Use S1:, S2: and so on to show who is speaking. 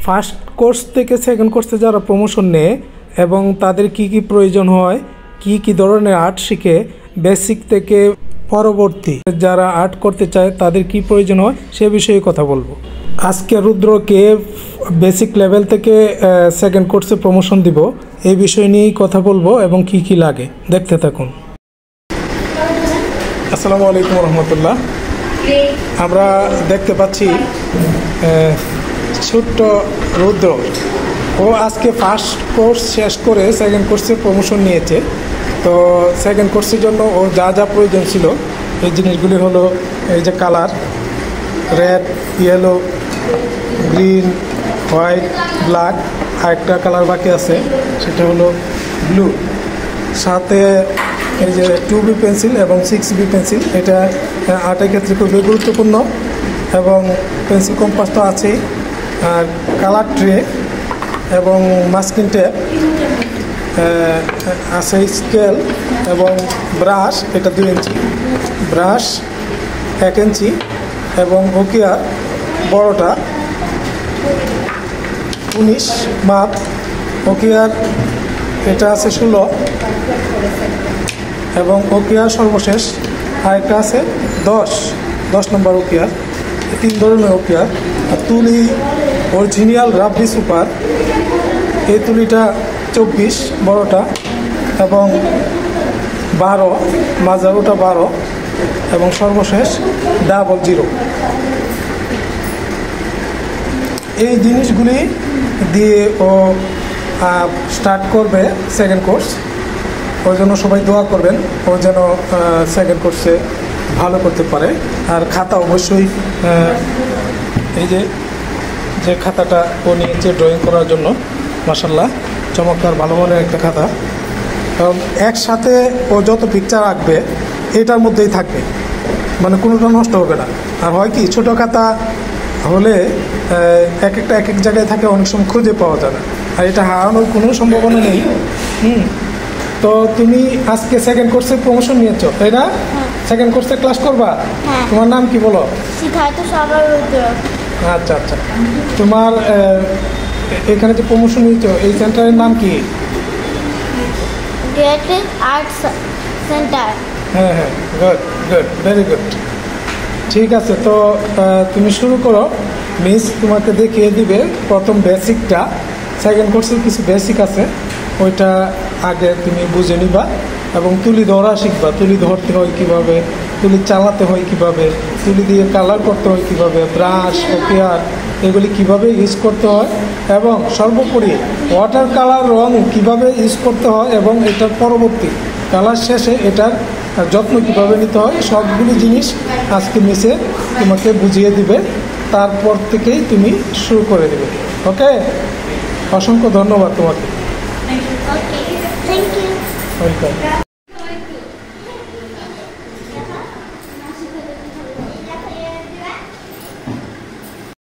S1: First course থেকে second কোর্সে যারা প্রমোশন নেয় এবং তাদের কি কি প্রয়োজন হয়, কি কি ধরনের আর্ট শিখে, বেসিক থেকে পরবর্তী যারা আর্ট করতে চায় তাদের কি প্রয়োজন হয় সে বিষয়ে কথা বলবো। আজকে রুদ্রকে বেসিক লেভেল থেকে সেকেন্ড কোর্সে প্রমোশন দিব, এই বিষয় নিয়েই কথা বলবো এবং কি কি লাগে দেখতে থাকুন। আসসালামু আলাইকুম রহমতুল্লাহ। আমরা দেখতে পাচ্ছি ছোট্ট রুদ্র, ও আজকে ফার্স্ট কোর্স শেষ করে সেকেন্ড কোর্সে প্রমোশন নিয়েছে। তো সেকেন্ড কোর্সের জন্য ওর যা যা প্রয়োজন ছিল এই জিনিসগুলি হলো এই যে colour, red, yellow, green, white, black, আরেকটা কালার বাকি আছে সেটা হলো ব্লু। সাথে এই যে 2B পেন্সিল এবং 6B পেন্সিল, এটা আর্টের ক্ষেত্রে খুবই গুরুত্বপূর্ণ। এবং পেন্সিল কম্পাস তো আছেই, আর কালার ট্রে এবং মাস্কিং টেপ আছে, স্কেল এবং ব্রাশ, এটা 2 ইঞ্চি, ব্রাশ 1 ইঞ্চি এবং ওকিয়ার বড়টা 19 মাপ, ওকিয়ার এটা আছে 16 এবং ওকিয়ার সর্বশেষ আরেকটা আছে 10 নম্বর ওকিয়ার। 3 ধরনের ওকিয়ার। আর তুলি অরিজিনাল রাব্বি সুপার, এই তুলিটা 24 বড়টা এবং 12 মাঝারোটা 12 এবং সর্বশেষ 00। এই জিনিসগুলি দিয়ে ও স্টার্ট করবে সেকেন্ড কোর্স। ওর জন্য সবাই দোয়া করবেন, ও যেন সেকেন্ড কোর্সে ভালো করতে পারে। আর খাতা অবশ্যই এই যে খাতাটা ও নিয়েছে ড্রয়িং করার জন্য, মাশাআল্লাহ চমৎকার ভালো মানের একটা খাতা। এবং একসাথে ও যত পিকচার আঁকবে এটার মধ্যেই থাকবে, মানে কোনোটা নষ্ট হবে না। আর হয় কি, ছোটো খাতা হলে এক এক জায়গায় থাকে, অনেক সময় খুঁজে পাওয়া যায় না, আর এটা হারানোর কোনো সম্ভাবনা নেই। তো তুমি আজকে সেকেন্ড কোর্সে প্রমোশন নিয়েছো, তাই না? সেকেন্ড কোর্সে ক্লাস করবা? তোমার নাম কি বলো? আচ্ছা আচ্ছা, তোমার এখানে যে প্রমোশন নিয়েছো এই সেন্টারের নাম কি?
S2: Art centre.
S1: হ্যাঁ হ্যাঁ, গুড গুড, ভেরি গুড। ঠিক আছে, তো তুমি শুরু করো। মিস তোমাকে দেখিয়ে দিবে প্রথম বেসিকটা। সেকেন্ড কোর্সের কিছু বেসিক আছে, ওইটা আগে তুমি বুঝে নিবা এবং তুলি ধরা শিখবা। তুলি ধরতে হয় কীভাবে, তুলি চালাতে হয় কীভাবে, তুলি দিয়ে কালার করতে হয় কীভাবে, ব্রাশ, ওকিয়ার এগুলি কীভাবে ইউজ করতে হয়, এবং সর্বোপরি ওয়াটার কালার রং কীভাবে ইউজ করতে হয় এবং এটার পরবর্তী কালার শেষে এটার যত্ন কীভাবে নিতে হয়, সবগুলি জিনিস আজকে মিসে তোমাকে বুঝিয়ে দিবে। তারপর থেকেই তুমি শুরু করে দেবে। ওকে, অসংখ্য ধন্যবাদ তোমাকে।
S2: Thank you.
S1: ওয়েলকাম।